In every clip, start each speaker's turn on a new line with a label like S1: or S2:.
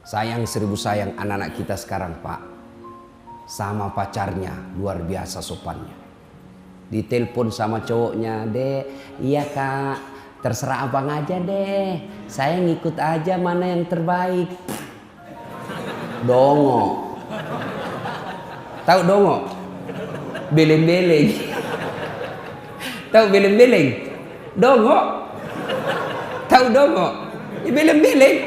S1: Sayang seribu sayang anak-anak kita sekarang, Pak. Sama pacarnya luar biasa sopannya. Ditelepon sama cowoknya, "Dek, iya Kak, terserah abang aja deh. Saya ngikut aja mana yang terbaik." Dongo. Tahu dongo? Beleng-beleng. Tahu beleng-beleng? Dongo. Tahu dongo? Beleng-beleng.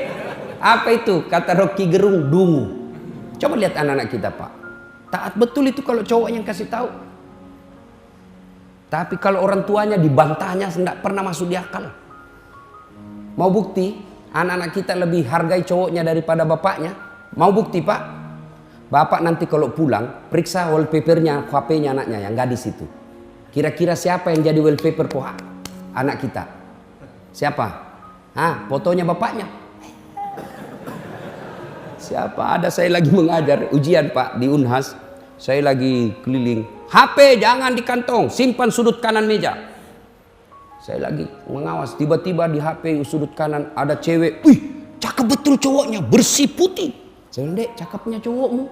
S1: Apa itu? Kata Rocky Gerung, dungu. Coba lihat anak-anak kita, Pak. Taat betul itu kalau cowok yang kasih tahu. Tapi kalau orang tuanya dibantahnya tidak pernah masuk di akal. Mau bukti? Anak-anak kita lebih hargai cowoknya daripada bapaknya. Mau bukti, Pak? Bapak nanti kalau pulang periksa wallpapernya HP-nya anaknya yang gadis itu. Kira-kira siapa yang jadi wallpaper anak kita? Siapa? Fotonya bapaknya. Siapa? Ada saya lagi mengajar ujian, Pak, di Unhas. Saya lagi keliling. HP jangan di kantong, simpan sudut kanan meja. Saya lagi mengawas, tiba-tiba di HP sudut kanan ada cewek. Wih, cakep betul cowoknya, bersih putih. Saya bilang, "Dek, cakepnya cowokmu."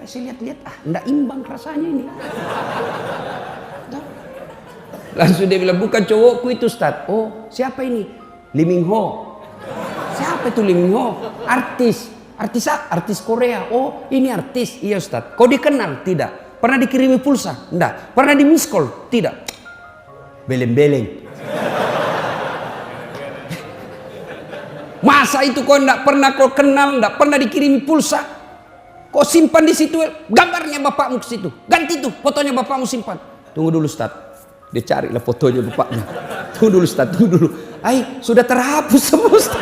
S1: Saya lihat-lihat, enggak imbang rasanya ini. Langsung dia bilang, "Bukan cowokku itu, Ustaz." "Oh, siapa ini?" "Lee Min Ho." "Siapa itu Lee Min Ho?" "Artis." Artis Korea." "Oh, ini artis." "Iya, Ustaz." "Kau dikenal?" "Tidak." "Pernah dikirimi pulsa?" "Enggak." "Pernah di miss call?" "Tidak." Beleng-beleng. Masa itu kau enggak pernah kau kenal, enggak pernah dikirimi pulsa? Kau simpan di situ gambarnya bapakmu ke situ. Ganti tuh fotonya bapakmu simpan. "Tunggu dulu, Ustaz." Dia carilah fotonya bapaknya. "Tunggu dulu, Ustaz, tunggu dulu." Sudah terhapus semua, Ustaz.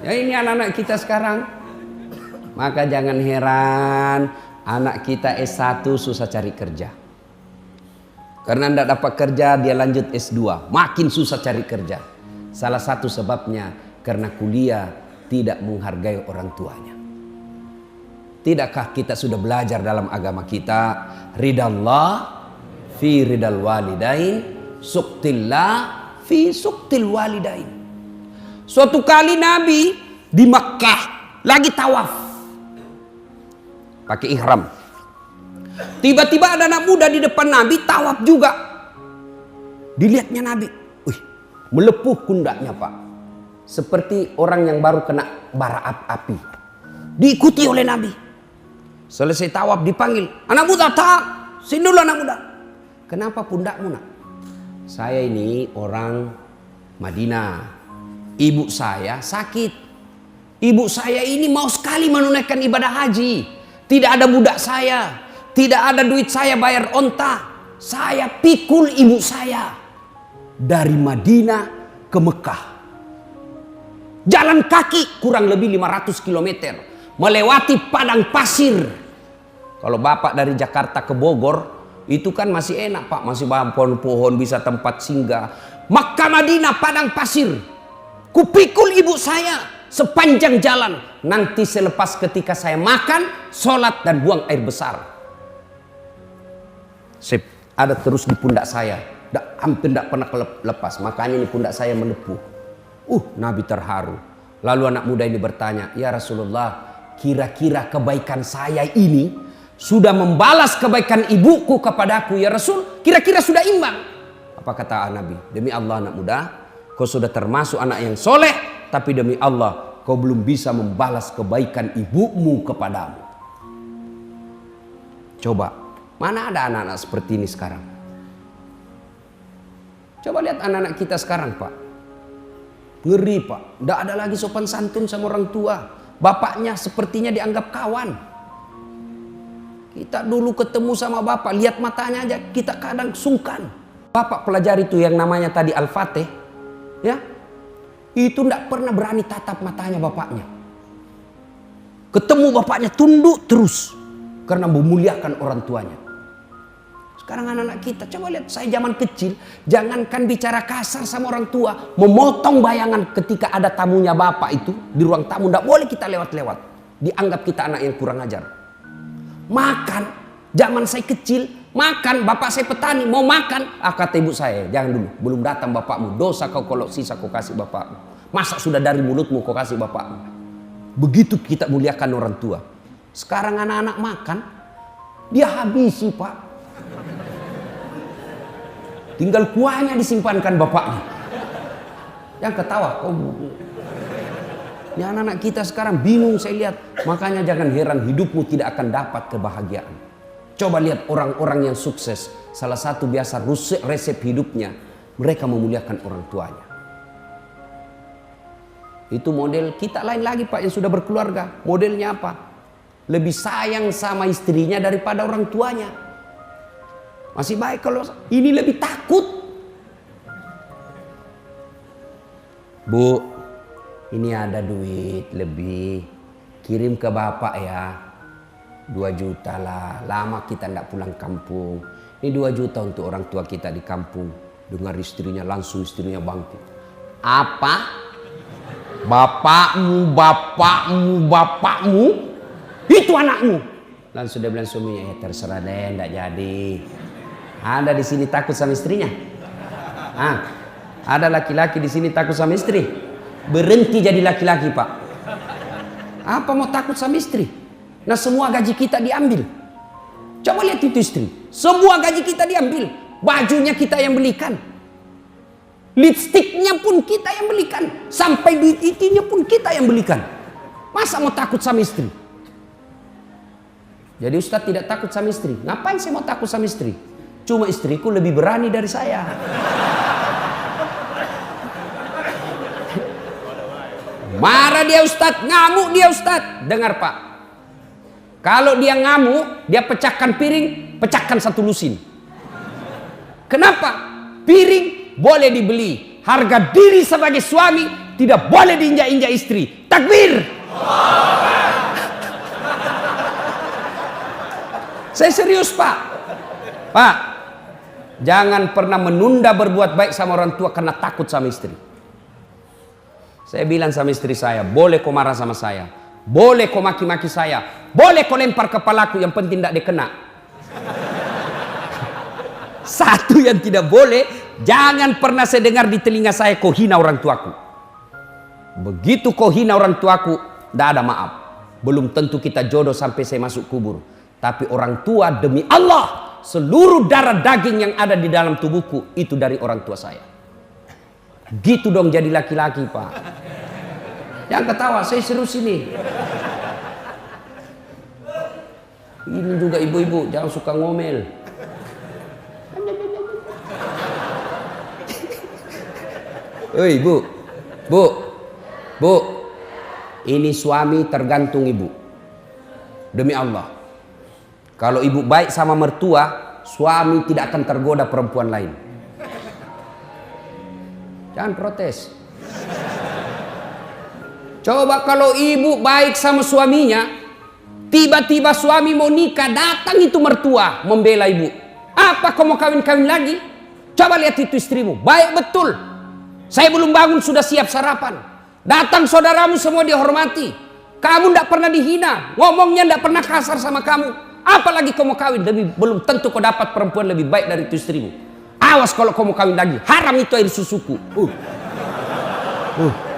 S1: Ini anak-anak kita sekarang. Maka jangan heran anak kita S1 susah cari kerja. Karena tidak dapat kerja dia lanjut S2, makin susah cari kerja. Salah satu sebabnya karena kuliah tidak menghargai orang tuanya. Tidakkah kita sudah belajar dalam agama kita, ridallah fi ridal walidain, suktillah fi suktil walidain. Suatu kali Nabi di Makkah lagi tawaf pakai ihram. Tiba-tiba ada anak muda di depan Nabi tawaf juga. Dilihatnya Nabi, melepuh pundaknya, Pak. Seperti orang yang baru kena bara api. Diikuti oleh Nabi. Selesai tawaf dipanggil, "Anak muda, sini dulu anak muda." "Kenapa pundakmu, Nak?" "Saya ini orang Madinah. Ibu saya sakit. Ibu saya ini mau sekali menunaikan ibadah haji. Tidak ada budak saya. Tidak ada duit saya bayar onta. Saya pikul ibu saya dari Madinah ke Mekah. Jalan kaki kurang lebih 500 km. Melewati padang pasir. Kalau Bapak dari Jakarta ke Bogor, itu kan masih enak, Pak. Masih pohon-pohon, bisa tempat singgah. Makkah Madinah padang pasir. Kupikul ibu saya sepanjang jalan. Nanti selepas ketika saya makan, sholat dan buang air besar. Ada terus di pundak saya. Hampir tidak pernah lepas. Makanya ini pundak saya melepuh. Nabi terharu. Lalu anak muda ini bertanya, "Ya Rasulullah, kira-kira kebaikan saya ini sudah membalas kebaikan ibuku kepadaku, ya Rasul? Kira-kira sudah imbang?" Apa kata Nabi? "Demi Allah anak muda, kau sudah termasuk anak yang soleh. Tapi demi Allah, kau belum bisa membalas kebaikan ibumu kepadamu." Coba, mana ada anak-anak seperti ini sekarang? Coba lihat anak-anak kita sekarang, Pak. Ngeri, Pak. Tidak ada lagi sopan santun sama orang tua. Bapaknya sepertinya dianggap kawan. Kita dulu ketemu sama bapak, lihat matanya aja kita kadang sungkan. Bapak pelajari itu yang namanya tadi Al-Fatih, ya. Itu tidak pernah berani tatap matanya bapaknya. Ketemu bapaknya tunduk terus karena memuliakan orang tuanya. Sekarang anak-anak kita, coba lihat, saya zaman kecil, jangankan bicara kasar sama orang tua, memotong bayangan ketika ada tamunya bapak itu di ruang tamu, tidak boleh kita lewat-lewat. Dianggap kita anak yang kurang ajar. Makan, zaman saya kecil, makan, bapak saya petani, mau makan, kata ibu saya, "Jangan dulu, belum datang bapakmu, dosa kau kalau sisa kau kasih bapakmu." Masa sudah dari mulutmu kau kasih bapakmu? Begitu kita muliakan orang tua. Sekarang anak-anak makan, dia habisi Pak. Tinggal kuahnya disimpankan bapaknya. Yang ketawa, ini anak-anak kita sekarang bingung saya lihat. Makanya jangan heran hidupmu tidak akan dapat kebahagiaan. Coba lihat orang-orang yang sukses. Salah satu biasa resep hidupnya, mereka memuliakan orang tuanya. Itu model kita. Lain lagi Pak yang sudah berkeluarga. Modelnya apa? Lebih sayang sama istrinya daripada orang tuanya. Masih baik kalau ini lebih takut. Bu, ini ada duit lebih, kirim ke bapak ya, 2 juta lah. Lama kita tidak pulang kampung. Ini 2 juta untuk orang tua kita di kampung. Dengar istrinya, langsung istrinya bangkit. Apa? Bapakmu, itu anakmu. Langsung dia bilang suaminya, ya terserah deh, tidak jadi. Ada di sini takut sama istrinya? Ada laki-laki di sini takut sama istri? Berhenti jadi laki-laki Pak. Apa mau takut sama istri? Nah semua gaji kita diambil. Coba lihat itu istri. Semua gaji kita diambil. Bajunya kita yang belikan. Lipstiknya pun kita yang belikan. Sampai duit itinya pun kita yang belikan. Masa mau takut sama istri? Jadi Ustadz tidak takut sama istri. Ngapain saya mau takut sama istri? Cuma istriku lebih berani dari saya. Marah dia Ustadz, ngamuk dia Ustadz. Dengar Pak, kalau dia ngamuk, dia pecahkan piring, pecahkan 1 lusin. Kenapa? Piring boleh dibeli, harga diri sebagai suami tidak boleh diinjak-injak istri. Takbir. Saya serius Pak. Pak, jangan pernah menunda berbuat baik sama orang tua karena takut sama istri. Saya bilang sama istri saya, boleh kau marah sama saya, boleh kau maki-maki saya, boleh kau lempar kepalaku, yang penting tidak dikena. Satu yang tidak boleh, jangan pernah saya dengar di telinga saya kau hina orang tuaku. Begitu kau hina orang tuaku, tidak ada maaf. Belum tentu kita jodoh sampai saya masuk kubur. Tapi orang tua demi Allah, seluruh darah daging yang ada di dalam tubuhku itu dari orang tua saya. Gitu dong jadi laki-laki Pak. Yang ketawa, saya serius ini. Ini juga ibu-ibu, jangan suka ngomel. Hei bu, ini suami tergantung ibu. Demi Allah, kalau ibu baik sama mertua, suami tidak akan tergoda perempuan lain. Jangan protes. Coba kalau ibu baik sama suaminya, tiba-tiba suami mau nikah, datang itu mertua membela ibu. Apa kau mau kawin-kawin lagi? Coba lihat itu istrimu, baik betul. Saya belum bangun sudah siap sarapan. Datang saudaramu semua dihormati. Kamu tidak pernah dihina, ngomongnya tidak pernah kasar sama kamu. Apalagi kau mau kawin, belum tentu kau dapat perempuan lebih baik dari itu istrimu. Awas kalau kau mau kawin lagi, haram itu air susuku.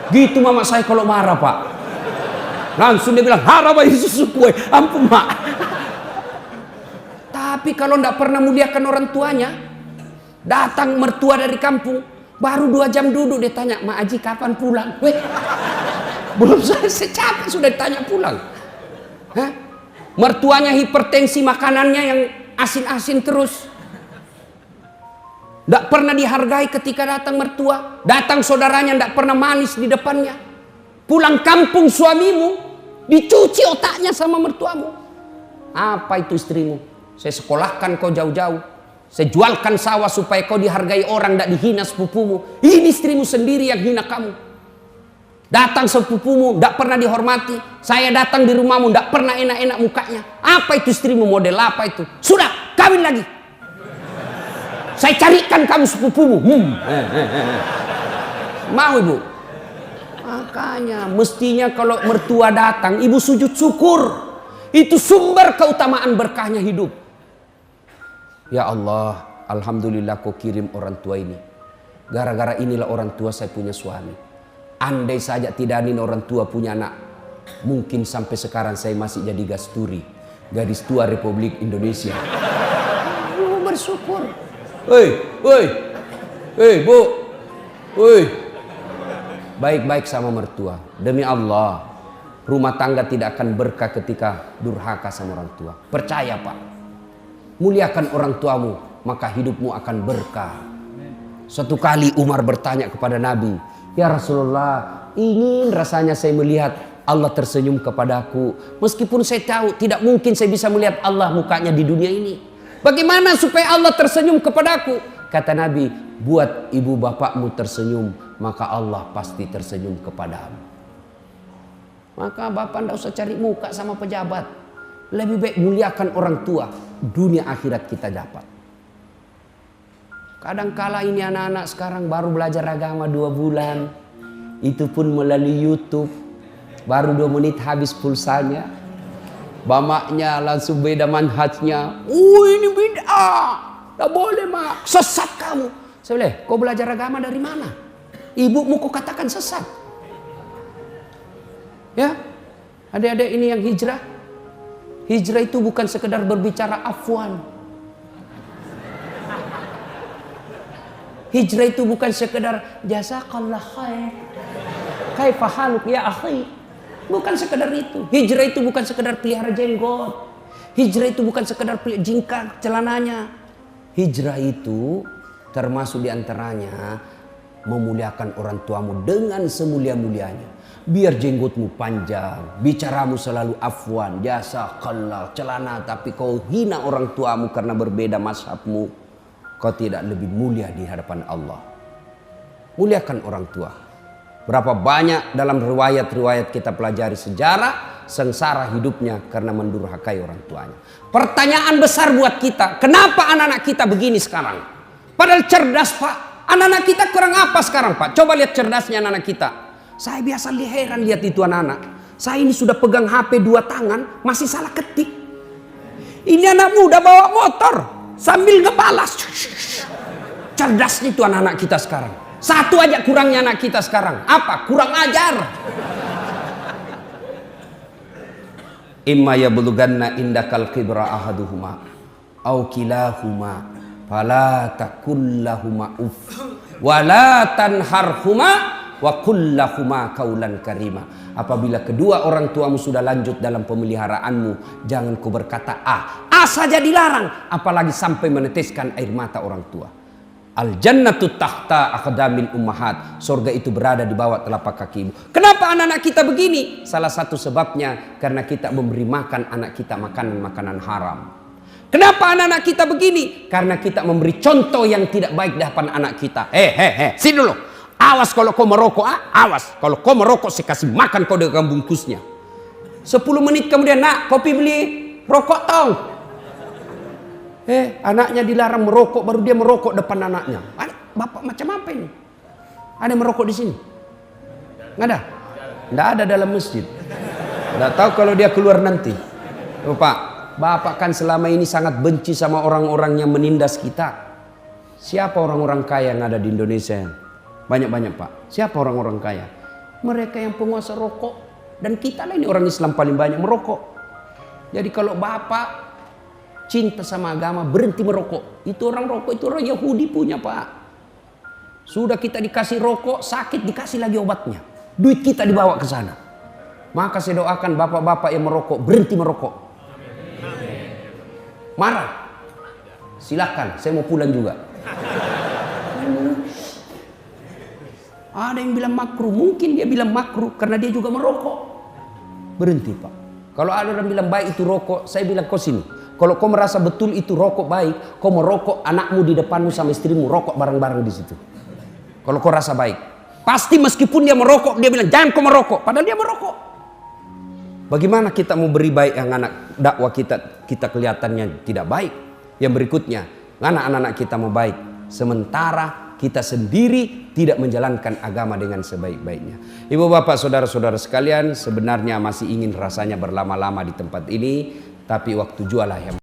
S1: Gitu mama saya kalau marah Pak. Langsung dia bilang haram air susuku. Ampun mak. Tapi kalau tidak pernah muliakan orang tuanya, datang mertua dari kampung, baru 2 jam duduk dia tanya, Mak Haji kapan pulang? Belum selesai capek sudah ditanya pulang. Mertuanya hipertensi, makanannya yang asin-asin terus. Tidak pernah dihargai ketika datang mertua. Datang saudaranya tidak pernah manis di depannya. Pulang kampung suamimu dicuci otaknya sama mertuamu. Apa itu istrimu? Saya sekolahkan kau jauh-jauh. Saya jualkan sawah supaya kau dihargai orang, tidak dihina sepupumu. Ini istrimu sendiri yang hina kamu. Datang sepupumu tidak pernah dihormati. Saya datang di rumahmu tidak pernah enak-enak mukanya. Apa itu istrimu, model apa itu? Sudah, kawin lagi. Saya carikan kamu sepupumu. Mau ibu? Makanya mestinya kalau mertua datang, ibu sujud syukur. Itu sumber keutamaan berkahnya hidup. Ya Allah, alhamdulillah kau kirim orang tua ini. Gara-gara inilah orang tua saya punya suami. Andai saja tidak ada orang tua punya anak, mungkin sampai sekarang saya masih jadi gasturi, gadis tua Republik Indonesia. Bersyukur. Hei, Bu. Baik-baik sama mertua. Demi Allah, rumah tangga tidak akan berkah ketika durhaka sama orang tua. Percaya, Pak. Muliakan orang tuamu, maka hidupmu akan berkah. Suatu kali Umar bertanya kepada Nabi, "Ya Rasulullah, ingin rasanya saya melihat Allah tersenyum kepadaku. Meskipun saya tahu tidak mungkin saya bisa melihat Allah mukanya di dunia ini. Bagaimana supaya Allah tersenyum kepadaku?" Kata Nabi, "Buat ibu bapakmu tersenyum, maka Allah pasti tersenyum kepadamu." Maka bapak tidak usah cari muka sama pejabat. Lebih baik muliakan orang tua. Dunia akhirat kita dapat. Kadangkala ini anak-anak sekarang baru belajar agama 2 bulan. Itu pun melalui YouTube. Baru 2 menit habis pulsanya. Bamaknya langsung beda manhajnya. Ini beda. Tak boleh, Mak. Sesat kamu. Saya bilang, kau belajar agama dari mana? Ibumu kau katakan sesat. Ya, adik-adik ini yang hijrah. Hijrah itu bukan sekedar berbicara afwan. Hijrah itu bukan sekedar jazakallah khair. Kaifa haluk ya akhi. Bukan sekedar itu. Hijrah itu bukan sekedar pelihara jenggot. Hijrah itu bukan sekedar jingkar celananya. Hijrah itu termasuk diantaranya memuliakan orang tuamu dengan semulia-mulianya. Biar jenggotmu panjang, bicaramu selalu afwan, jazakallah, celana, tapi kau hina orang tuamu karena berbeda mazhabmu, kau tidak lebih mulia di hadapan Allah. Muliakan orang tua. Berapa banyak dalam riwayat-riwayat kita pelajari sejarah sengsara hidupnya karena mendurhakai orang tuanya. Pertanyaan besar buat kita, kenapa anak-anak kita begini sekarang? Padahal cerdas, Pak. Anak-anak kita kurang apa sekarang, Pak? Coba lihat cerdasnya anak-anak kita. Saya biasa heran lihat itu anak-anak. Saya ini sudah pegang HP 2 tangan, masih salah ketik. Ini anak muda bawa motor sambil ngebalas. Cerdasnya itu anak-anak kita sekarang. Satu aja kurangnya anak kita sekarang. Apa? Kurang ajar. Imma yablughanna indakal kibra ahaduhuma au kilahuma fala takul lahuma uff wala tanharhuma wa kullahuma kaulan karima. Apabila kedua orang tuamu sudah lanjut dalam pemeliharaanmu, jangan kau berkata A saja dilarang, apalagi sampai meneteskan air mata orang tua. Al jannatu tahta aqdamil ummahat. Surga itu berada di bawah telapak kakimu. Kenapa anak-anak kita begini? Salah satu sebabnya karena kita memberi makan anak kita makanan-makanan haram. Kenapa anak-anak kita begini? Karena kita memberi contoh yang tidak baik di hadapan anak kita. Sini dulu. Awas kalau kau merokok, awas. Kalau kau merokok, saya kasih makan kau dengan bungkusnya. 10 menit kemudian, nak, kopi beli rokok tong. Anaknya dilarang merokok, baru dia merokok depan anaknya. Bapak macam apa ini? Ada yang merokok di sini? Nggak ada? Nggak ada dalam masjid. Nggak tahu kalau dia keluar nanti. Bapak kan selama ini sangat benci sama orang-orang yang menindas kita. Siapa orang-orang kaya yang ada di Indonesia? Banyak-banyak, Pak. Siapa orang-orang kaya? Mereka yang penguasa rokok. Dan kita lah ini orang Islam paling banyak merokok. Jadi kalau Bapak cinta sama agama, berhenti merokok. Itu orang rokok, itu orang Yahudi punya, Pak. Sudah kita dikasih rokok, sakit dikasih lagi obatnya. Duit kita dibawa ke sana. Maka saya doakan bapak-bapak yang merokok, berhenti merokok. Marah? Silakan, saya mau pulang juga. Ada yang bilang makruh, mungkin dia bilang makruh karena dia juga merokok. Berhenti, Pak. Kalau ada orang bilang baik itu rokok, saya bilang kau sini. Kalau kau merasa betul itu rokok baik, kau merokok anakmu di depanmu sama istrimu, rokok bareng-bareng di situ. Kalau kau rasa baik, pasti meskipun dia merokok, dia bilang jangan kau merokok, padahal dia merokok. Bagaimana kita mau beri baik yang anak dakwah kita kelihatannya tidak baik? Yang berikutnya, anak-anak kita mau baik, sementara kita sendiri tidak menjalankan agama dengan sebaik-baiknya. Ibu bapak saudara-saudara sekalian, sebenarnya masih ingin rasanya berlama-lama di tempat ini, tapi waktu jualah yang